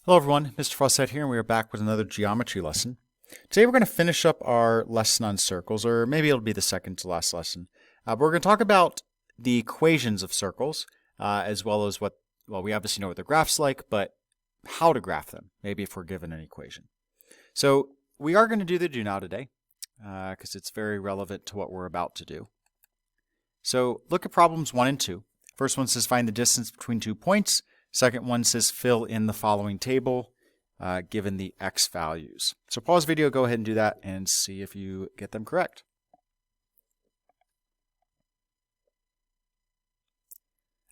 Hello everyone, Mr. Fawcett here, and we are back with another geometry lesson. Today we're going to finish up our lesson on circles, or maybe it'll be the second to last lesson. But we're going to talk about the equations of circles, as well as we obviously know what the graph's like, but how to graph them, maybe if we're given an equation. So we are going to do the do now today, because it's very relevant to what we're about to do. So look at problems 1 and 2. First one says find the distance between 2 points. Second one says fill in the following table given the x values. So pause the video, go ahead and do that and see if you get them correct.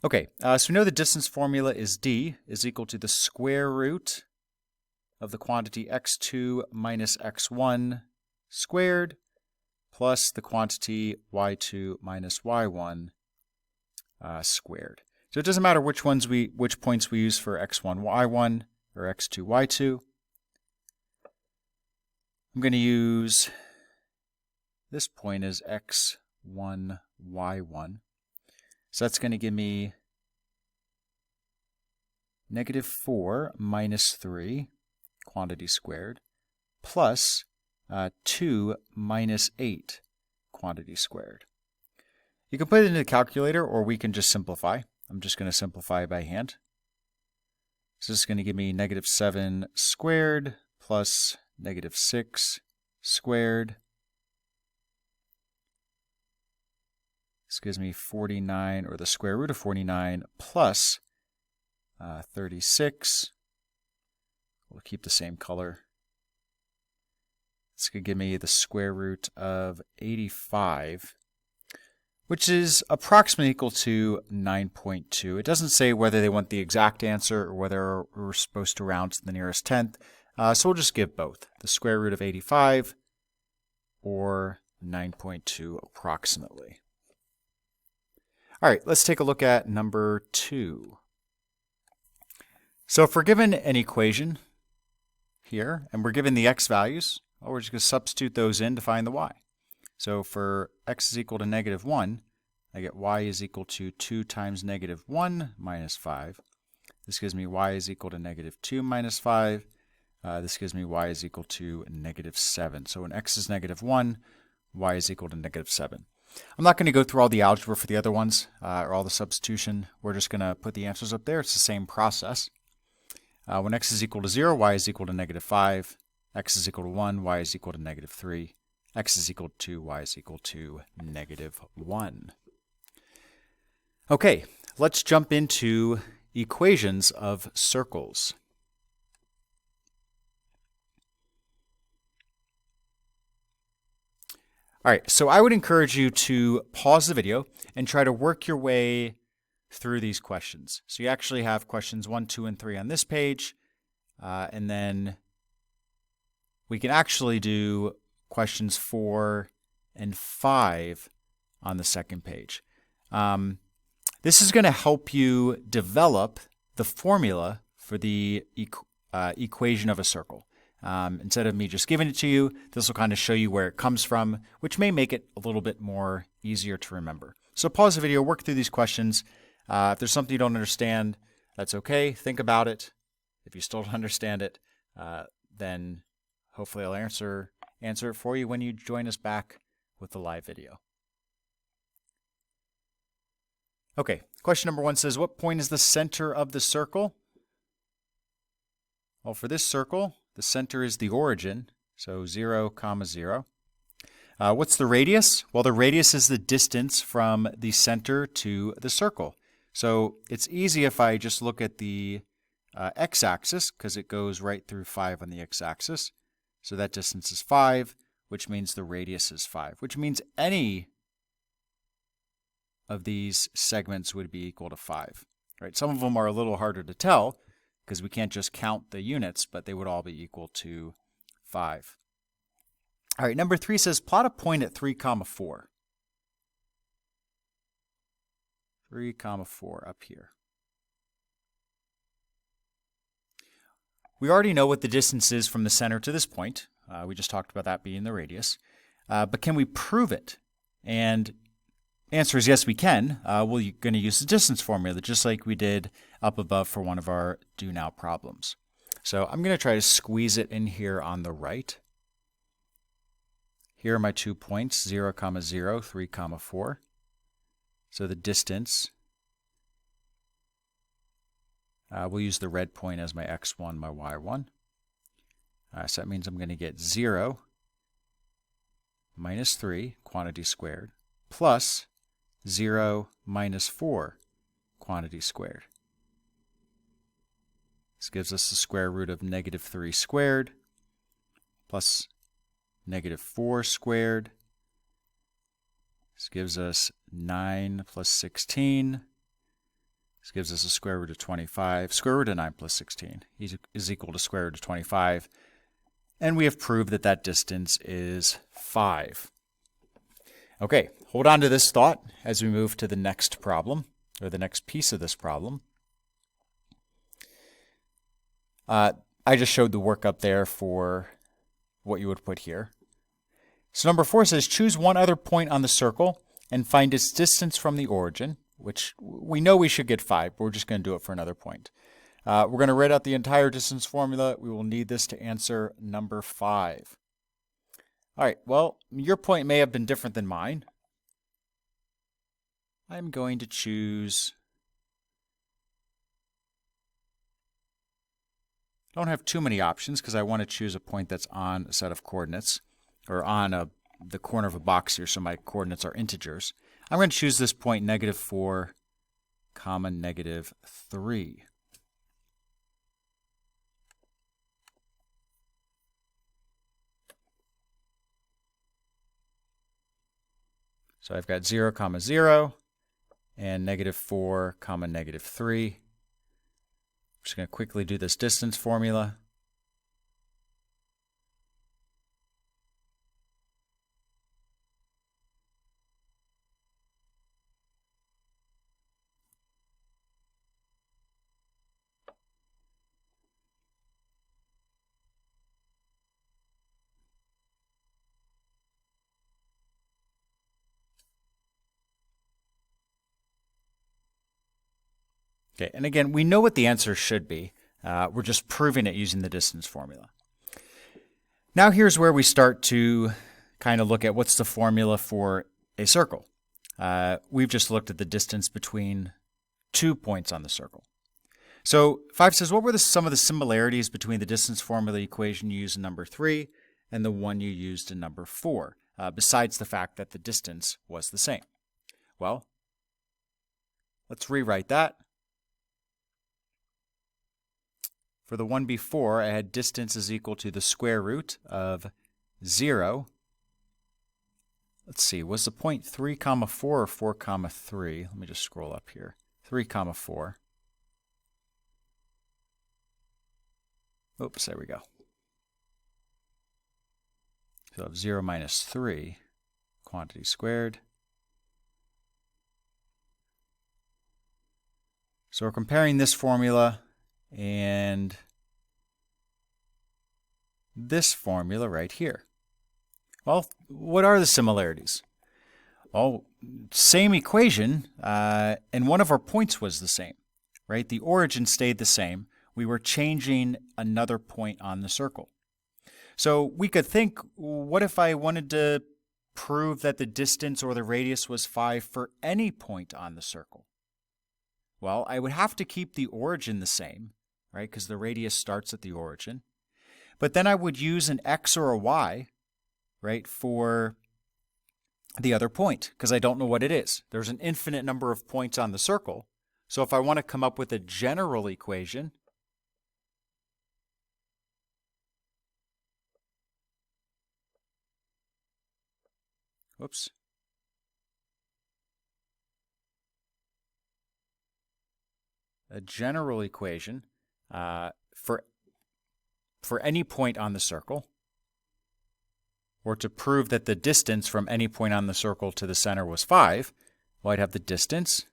Okay, so we know the distance formula is d is equal to the square root of the quantity x2 minus x1 squared plus the quantity y2 minus y1 squared. So it doesn't matter which points we use for x1, y1 or x2, y2. I'm going to use this point as x1, y1. So that's going to give me negative 4 minus 3 quantity squared plus 2 minus 8 quantity squared. You can put it into the calculator, or we can just simplify. I'm just going to simplify by hand. So this is going to give me negative 7 squared plus negative 6 squared. This gives me 49, or the square root of 49, plus 36. We'll keep the same color. This could give me the square root of 85, which is approximately equal to 9.2. It doesn't say whether they want the exact answer or whether we're supposed to round to the nearest tenth. So we'll just give both, the square root of 85 or 9.2 approximately. All right, let's take a look at number 2. So if we're given an equation here, and we're given the x values, well, we're just going to substitute those in to find the y. So for x is equal to negative 1, I get y is equal to 2 times negative 1 minus 5. This gives me y is equal to negative 2 minus 5. This gives me y is equal to negative 7. So when x is negative 1, y is equal to negative 7. I'm not going to go through all the algebra for the other ones, or all the substitution. We're just going to put the answers up there. It's the same process. When x is equal to 0, y is equal to negative 5. X is equal to 1, y is equal to negative 3. X is equal to 2, y is equal to negative 1. Okay, let's jump into equations of circles. All right, so I would encourage you to pause the video and try to work your way through these questions. So you actually have questions 1, 2, and 3 on this page, and then we can actually do questions 4 and 5 on the second page. This is going to help you develop the formula for the equation of a circle. Instead of me just giving it to you, this will kind of show you where it comes from, which may make it a little bit more easier to remember. So pause the video, work through these questions. If there's something you don't understand, that's okay. Think about it. If you still don't understand it, then hopefully I'll answer it for you when you join us back with the live video. Okay, question number 1 says, what point is the center of the circle? Well, for this circle, the center is the origin, so 0, 0. What's the radius? Well, the radius is the distance from the center to the circle. So it's easy if I just look at the x-axis, because it goes right through 5 on the x-axis. So that distance is 5, which means the radius is 5, which means any of these segments would be equal to 5. Right? Some of them are a little harder to tell because we can't just count the units, but they would all be equal to 5. All right, number 3 says plot a point at 3, 4. 3, 4 up here. We already know what the distance is from the center to this point. We just talked about that being the radius. But can we prove it? And the answer is yes, we can. We're going to use the distance formula, just like we did up above for one of our do now problems. So I'm going to try to squeeze it in here on the right. Here are my 2 points, 0, 0, 3, 4. So the distance, we'll use the red point as my x1, my y1. So that means I'm going to get 0 minus 3, quantity squared, plus 0 minus 4, quantity squared. This gives us the square root of negative 3 squared plus negative 4 squared. This gives us 9 plus 16. This gives us a square root of 25. Square root of 9 plus 16 is equal to square root of 25. And we have proved that that distance is 5. Okay, hold on to this thought as we move to the next problem, or the next piece of this problem. I just showed the work up there for what you would put here. So number 4 says, choose one other point on the circle and find its distance from the origin, which we know we should get 5, but we're just going to do it for another point. We're going to write out the entire distance formula. We will need this to answer number 5. All right, well, your point may have been different than mine. I'm going to choose... I don't have too many options because I want to choose a point that's on a set of coordinates, or on the corner of a box here, so my coordinates are integers. I'm going to choose this point, negative 4, negative 3. So I've got 0, 0, and negative 4, negative 3. I'm just going to quickly do this distance formula. Okay, and again, we know what the answer should be. We're just proving it using the distance formula. Now here's where we start to kind of look at what's the formula for a circle. We've just looked at the distance between 2 points on the circle. So 5 says, what were some of the similarities between the distance formula equation you used in number 3 and the one you used in number 4, besides the fact that the distance was the same? Well, let's rewrite that. For the one before, I had distance is equal to the square root of 0. Let's see, was the point 3, 4 or 4, 3? Let me just scroll up here. 3, 4. Oops, there we go. So I have 0 minus 3, quantity squared. So we're comparing this formula and this formula right here. Well, what are the similarities? Well, same equation, and one of our points was the same, right? The origin stayed the same. We were changing another point on the circle. So we could think, what if I wanted to prove that the distance or the radius was 5 for any point on the circle? Well, I would have to keep the origin the same, right? Because the radius starts at the origin. But then I would use an x or a y, right, for the other point, because I don't know what it is. There's an infinite number of points on the circle. So if I want to come up with a general equation, whoops. A general equation for any point on the circle, or to prove that the distance from any point on the circle to the center was 5, well, I'd have the distance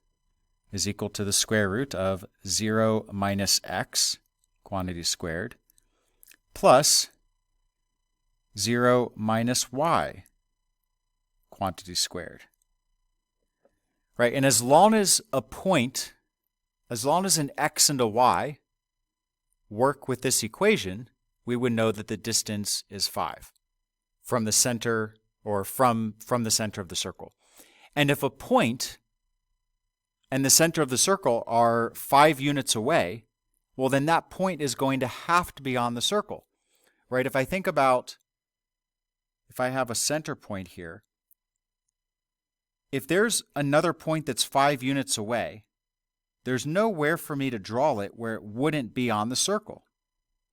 is equal to the square root of 0 minus x, quantity squared, plus 0 minus y, quantity squared. Right, and as long as a point, as long as an x and a y work with this equation, we would know that the distance is 5 from the center, or from the center of the circle. And if a point and the center of the circle are 5 units away, well, then that point is going to have to be on the circle, right? If I think about, if I have a center point here, if there's another point that's 5 units away, there's nowhere for me to draw it where it wouldn't be on the circle,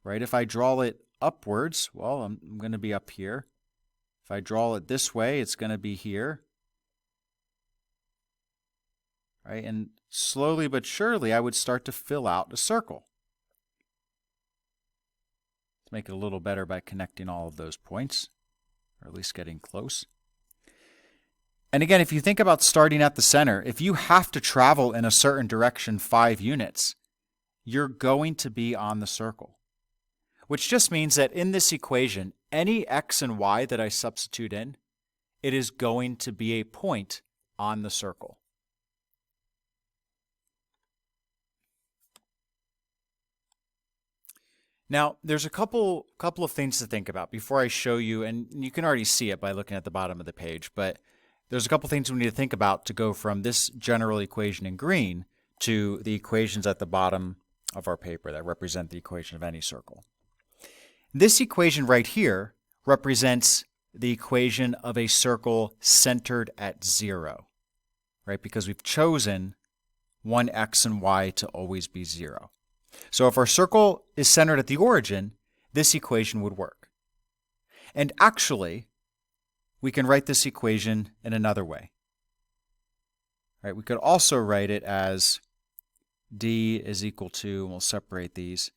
right? If I draw it upwards, well, I'm going to be up here. If I draw it this way, it's going to be here, right? And slowly but surely, I would start to fill out a circle. Let's make it a little better by connecting all of those points, or at least getting close. And again, if you think about starting at the center, if you have to travel in a certain direction 5 units, you're going to be on the circle. Which just means that in this equation, any x and y that I substitute in, it is going to be a point on the circle. Now, there's a couple of things to think about before I show you, and you can already see it by looking at the bottom of the page, but there's a couple things we need to think about to go from this general equation in green to the equations at the bottom of our paper that represent the equation of any circle. This equation right here represents the equation of a circle centered at 0, right? Because we've chosen one x and y to always be 0. So if our circle is centered at the origin, this equation would work. And actually, we can write this equation in another way. Right? We could also write it as d is equal to, and we'll separate these,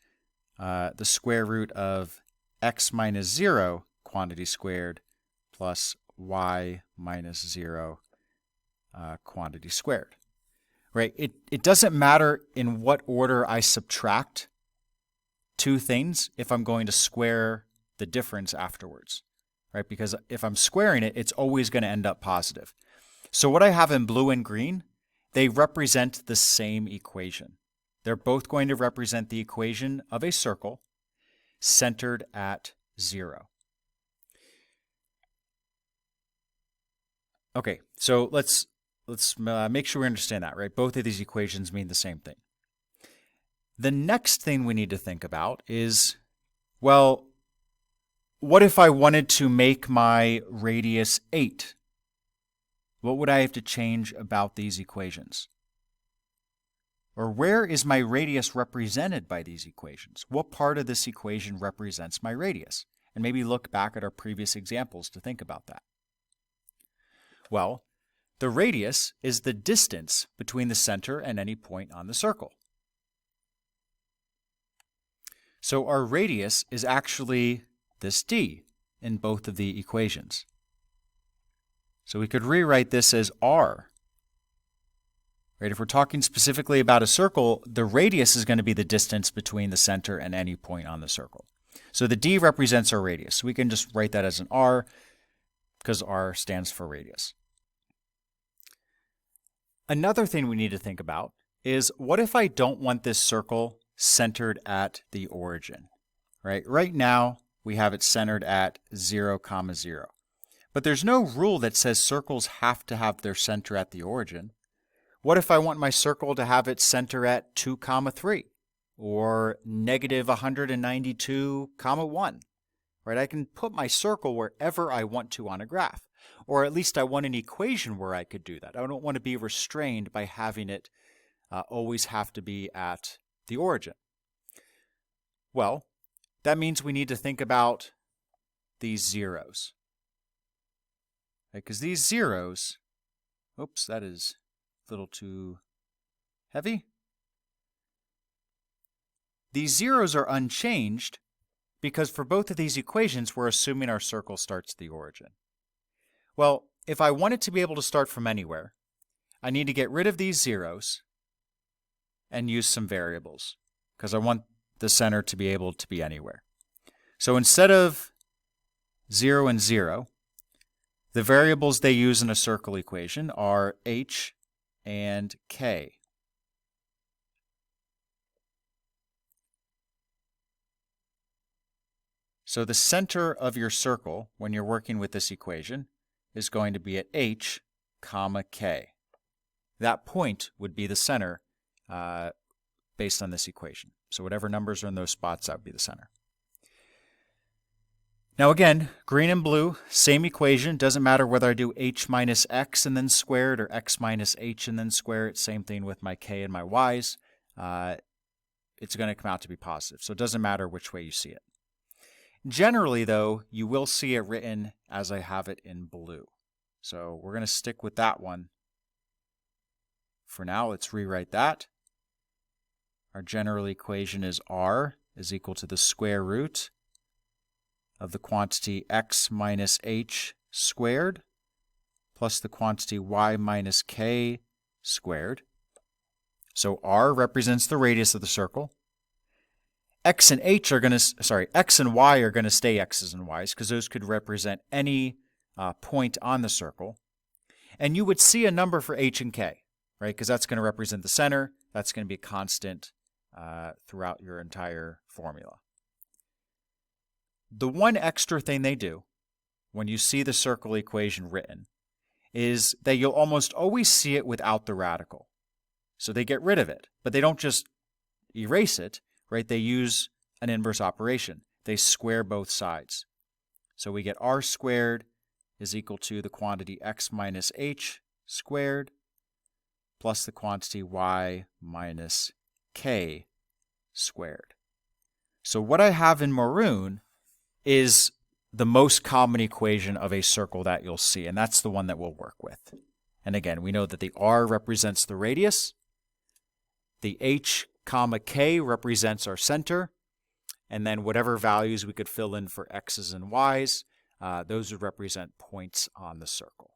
the square root of x minus 0 quantity squared plus y minus 0 quantity squared. Right? It doesn't matter in what order I subtract two things if I'm going to square the difference afterwards. Right? Because if I'm squaring it, it's always going to end up positive. So what I have in blue and green, they represent the same equation. They're both going to represent the equation of a circle centered at 0. Okay, so let's make sure we understand that, right? Both of these equations mean the same thing. The next thing we need to think about is, well, what if I wanted to make my radius 8? What would I have to change about these equations? Or where is my radius represented by these equations? What part of this equation represents my radius? And maybe look back at our previous examples to think about that. Well, the radius is the distance between the center and any point on the circle. So our radius is actually this d in both of the equations. So we could rewrite this as r. Right? If we're talking specifically about a circle, the radius is going to be the distance between the center and any point on the circle. So the d represents our radius. So we can just write that as an r because r stands for radius. Another thing we need to think about is, what if I don't want this circle centered at the origin? Right now, we have it centered at 0, 0. But there's no rule that says circles have to have their center at the origin. What if I want my circle to have its center at 2, 3, or negative 192, 1? Right? I can put my circle wherever I want to on a graph. Or at least I want an equation where I could do that. I don't want to be restrained by having it always have to be at the origin. Well, that means we need to think about these zeros. Because these zeros, oops, that is a little too heavy. These zeros are unchanged because for both of these equations, we're assuming our circle starts at the origin. Well, if I want it to be able to start from anywhere, I need to get rid of these zeros and use some variables because I want the center to be able to be anywhere. So instead of 0 and 0, the variables they use in a circle equation are h and k. So the center of your circle, when you're working with this equation, is going to be at h, comma, k. That point would be the center based on this equation. So whatever numbers are in those spots, that would be the center. Now again, green and blue, same equation. Doesn't matter whether I do h minus x and then square it or x minus h and then square it. Same thing with my k and my y's. It's going to come out to be positive. So it doesn't matter which way you see it. Generally, though, you will see it written as I have it in blue. So we're going to stick with that one. For now, let's rewrite that. Our general equation is r is equal to the square root of the quantity x minus h squared plus the quantity y minus k squared. So r represents the radius of the circle. X and y are going to stay x's and y's because those could represent any point on the circle. And you would see a number for h and k, right? Because that's going to represent the center. That's going to be a constant throughout your entire formula. The one extra thing they do when you see the circle equation written is that you'll almost always see it without the radical. So they get rid of it, but they don't just erase it, right? They use an inverse operation. They square both sides. So we get r squared is equal to the quantity x minus h squared plus the quantity y minus k squared. So what I have in maroon is the most common equation of a circle that you'll see, and that's the one that we'll work with. And again, we know that the r represents the radius, the h comma k represents our center, and then whatever values we could fill in for x's and y's, those would represent points on the circle.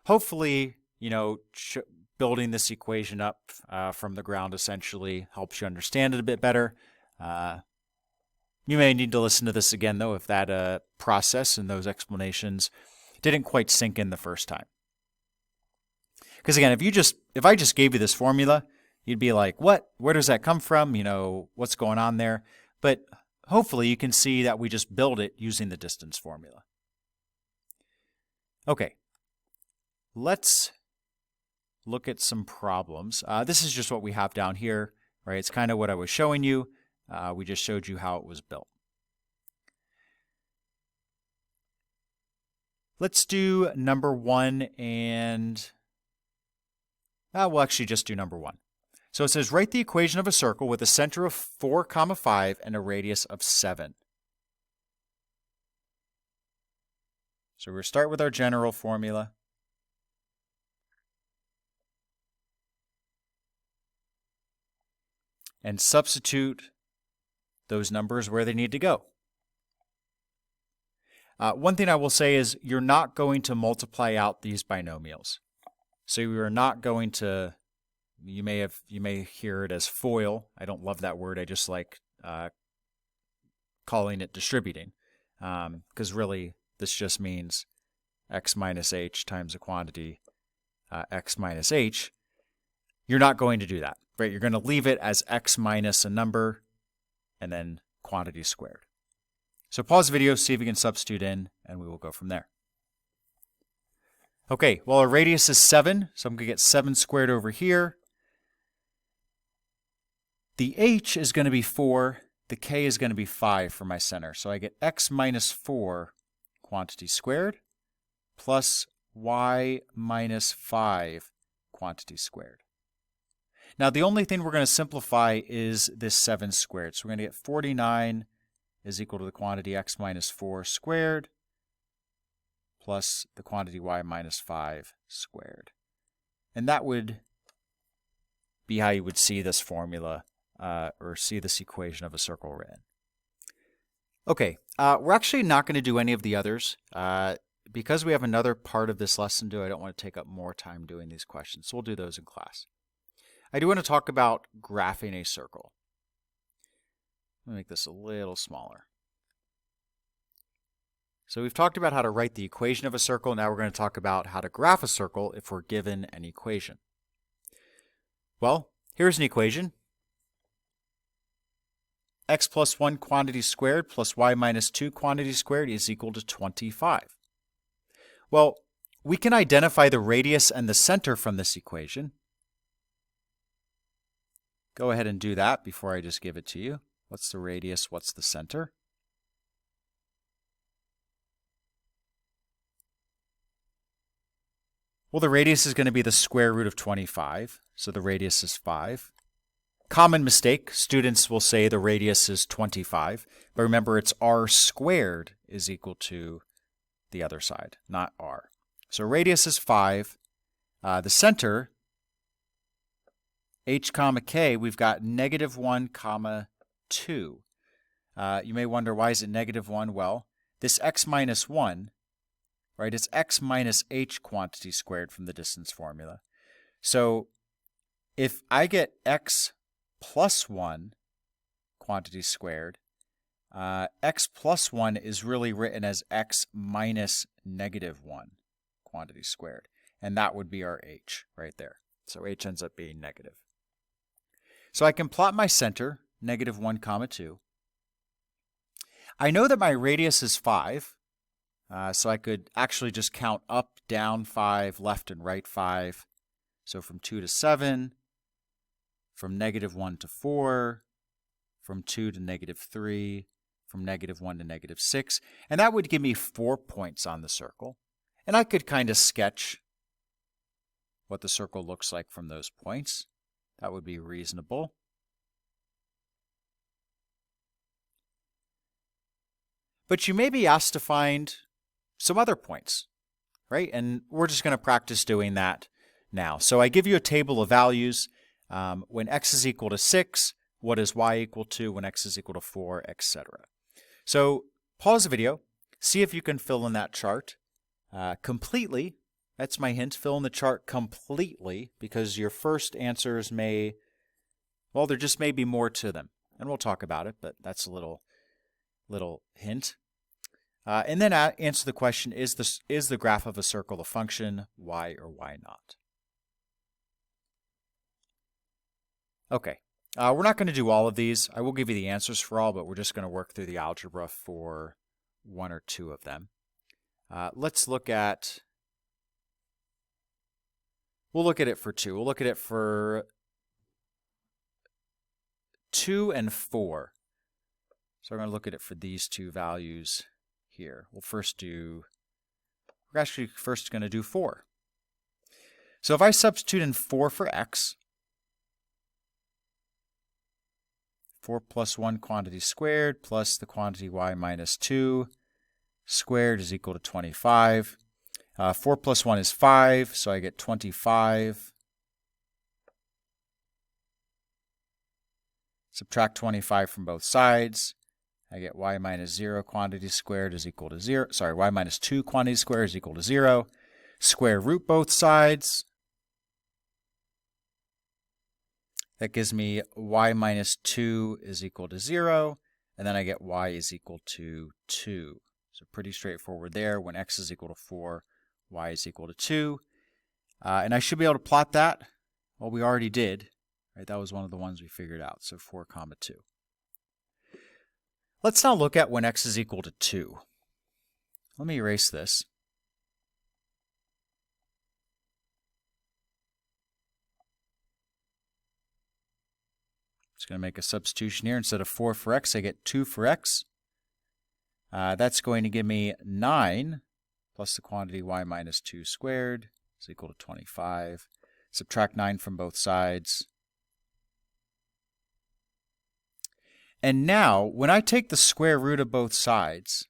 Hopefully, building this equation up from the ground essentially helps you understand it a bit better. You may need to listen to this again, though, if that process and those explanations didn't quite sink in the first time. Because again, if I just gave you this formula, you'd be like, what? Where does that come from? What's going on there? But hopefully you can see that we just build it using the distance formula. Okay, let's look at some problems. This is just what we have down here, right? It's kind of what I was showing you. We just showed you how it was built. Let's do number 1 and we'll actually just do number 1. So it says, write the equation of a circle with a center of 4, 5 and a radius of 7. So we'll start with our general formula. And substitute those numbers where they need to go. One thing I will say is you're not going to multiply out these binomials. So you are not going to, you may hear it as FOIL. I don't love that word. I just like calling it distributing. Because really this just means x minus h times a quantity x minus h. You're not going to do that, right? You're going to leave it as x minus a number and then quantity squared. So pause the video, see if you can substitute in, and we will go from there. Okay, well, our radius is 7, so I'm going to get 7 squared over here. The h is going to be 4, the k is going to be 5 for my center. So I get x minus 4 quantity squared plus y minus 5 quantity squared. Now, the only thing we're going to simplify is this 7 squared. So we're going to get 49 is equal to the quantity x minus 4 squared plus the quantity y minus 5 squared. And that would be how you would see this formula or see this equation of a circle written. Okay, we're actually not going to do any of the others. Because we have another part of this lesson to do, I don't want to take up more time doing these questions. So we'll do those in class. I do want to talk about graphing a circle. Let me make this a little smaller. So we've talked about how to write the equation of a circle. Now we're going to talk about how to graph a circle if we're given an equation. Well, here's an equation. x plus 1 quantity squared plus y minus 2 quantity squared is equal to 25. Well, we can identify the radius and the center from this equation. Go ahead and do that before I just give it to you. What's the radius? What's the center? Well, the radius is going to be the square root of 25, so the radius is 5. Common mistake, students will say the radius is 25, but remember it's r squared is equal to the other side, not r. So radius is 5. The center, h comma k, we've got negative 1 comma 2. You may wonder, why is it negative 1? Well, this x minus 1, right, it's x minus h quantity squared from the distance formula. So if I get x plus 1 quantity squared, x plus 1 is really written as x minus negative 1 quantity squared. And that would be our h right there. So h ends up being negative. So I can plot my center, negative 1 comma 2. I know that my radius is 5. So I could actually just count up, down 5, left and right 5. So from 2 to 7, from negative 1 to 4, from 2 to negative 3, from negative 1 to negative 6. And that would give me 4 points on the circle. And I could kind of sketch what the circle looks like from those points. That would be reasonable. But you may be asked to find some other points, right? And we're just going to practice doing that now. So I give you a table of values. When x is equal to 6, what is y equal to? When x is equal to 4, etc. So pause the video, see if you can fill in that chart completely. That's my hint. Fill in the chart completely, because your first answers may, well, there just may be more to them. And we'll talk about it, but that's a little hint. And then answer the question, is the graph of a circle a function, y or y not? Okay, we're not going to do all of these. I will give you the answers for all, but we're just going to work through the algebra for 1 or 2 of them. Let's look at, we'll look at it for 2. We'll look at it for 2 and 4. So we're going to look at it for these 2 values here. We're actually first going to do 4. So if I substitute in 4 for x, 4 plus 1 quantity squared plus the quantity y minus 2 squared is equal to 25. 4 plus 1 is 5, so I get 25. Subtract 25 from both sides. I get y minus 0 quantity squared is equal to 0. Sorry, y minus 2 quantity squared is equal to 0. Square root both sides. That gives me y minus 2 is equal to 0. And then I get y is equal to 2. So pretty straightforward there. When x is equal to 4, y is equal to 2. And I should be able to plot that. Well, we already did. Right? That was one of the ones we figured out. So 4 comma 2. Let's now look at when x is equal to 2. Let me erase this. Just going to make a substitution here. Instead of 4 for x, I get 2 for x. That's going to give me 9 plus the quantity y minus 2 squared is equal to 25. Subtract 9 from both sides. And now, when I take the square root of both sides,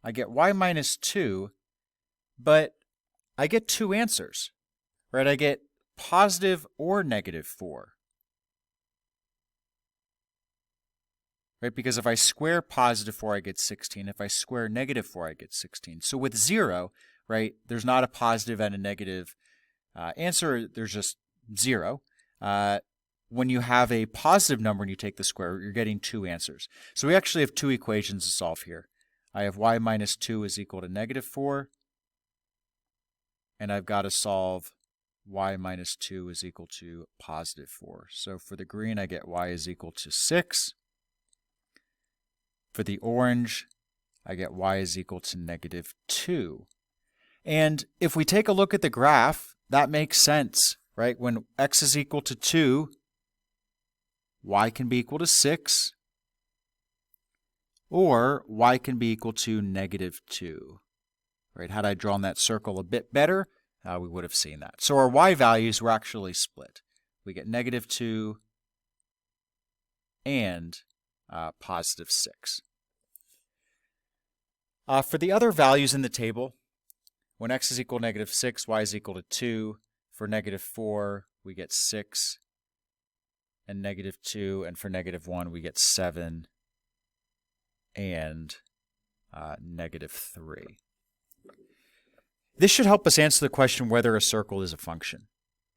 I get y minus 2, but I get 2 answers, right? I get positive or negative 4. Right? Because if I square positive 4, I get 16. If I square negative 4, I get 16. So with 0, right, there's not a positive and a negative answer. There's just 0. When you have a positive number and you take the square root, you're getting 2 answers. So we actually have 2 equations to solve here. I have y minus 2 is equal to negative 4. And I've got to solve y minus 2 is equal to positive 4. So for the green, I get y is equal to 6. For the orange, I get y is equal to negative 2. And if we take a look at the graph, that makes sense, right? When x is equal to 2, y can be equal to 6, or y can be equal to negative 2. Right? Had I drawn that circle a bit better, we would have seen that. So our y values were actually split. We get negative 2 and positive 6. For the other values in the table, when x is equal to negative 6, y is equal to 2. For negative 4, we get 6 and negative 2. And for negative 1, we get 7 and negative 3. This should help us answer the question whether a circle is a function,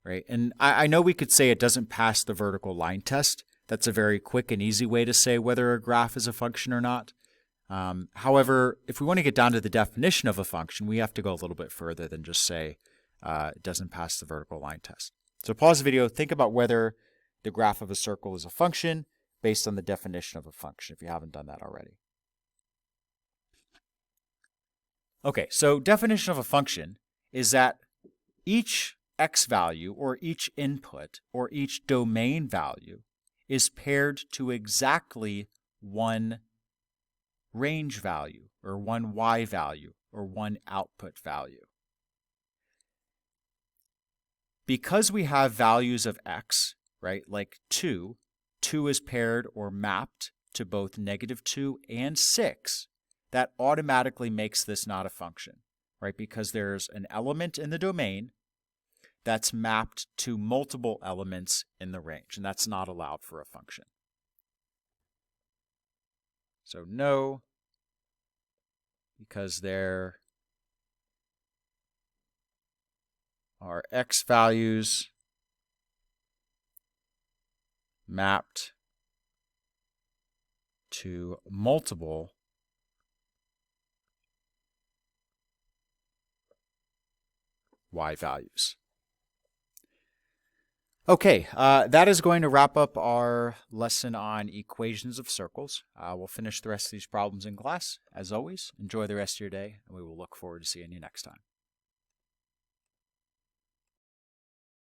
right? And I know we could say it doesn't pass the vertical line test. That's a very quick and easy way to say whether a graph is a function or not. However, if we want to get down to the definition of a function, we have to go a little bit further than just say it doesn't pass the vertical line test. So pause the video, think about whether the graph of a circle is a function based on the definition of a function, if you haven't done that already. Okay, so definition of a function is that each x value, or each input, or each domain value is paired to exactly one range value, or one y value, or one output value. Because we have values of x, right, like 2 is paired or mapped to both negative 2 and 6, that automatically makes this not a function, right? Because there's an element in the domain that's mapped to multiple elements in the range, and that's not allowed for a function. So no, because there are x values mapped to multiple y values. Okay, that is going to wrap up our lesson on equations of circles. We'll finish the rest of these problems in class. As always, enjoy the rest of your day, and we will look forward to seeing you next time.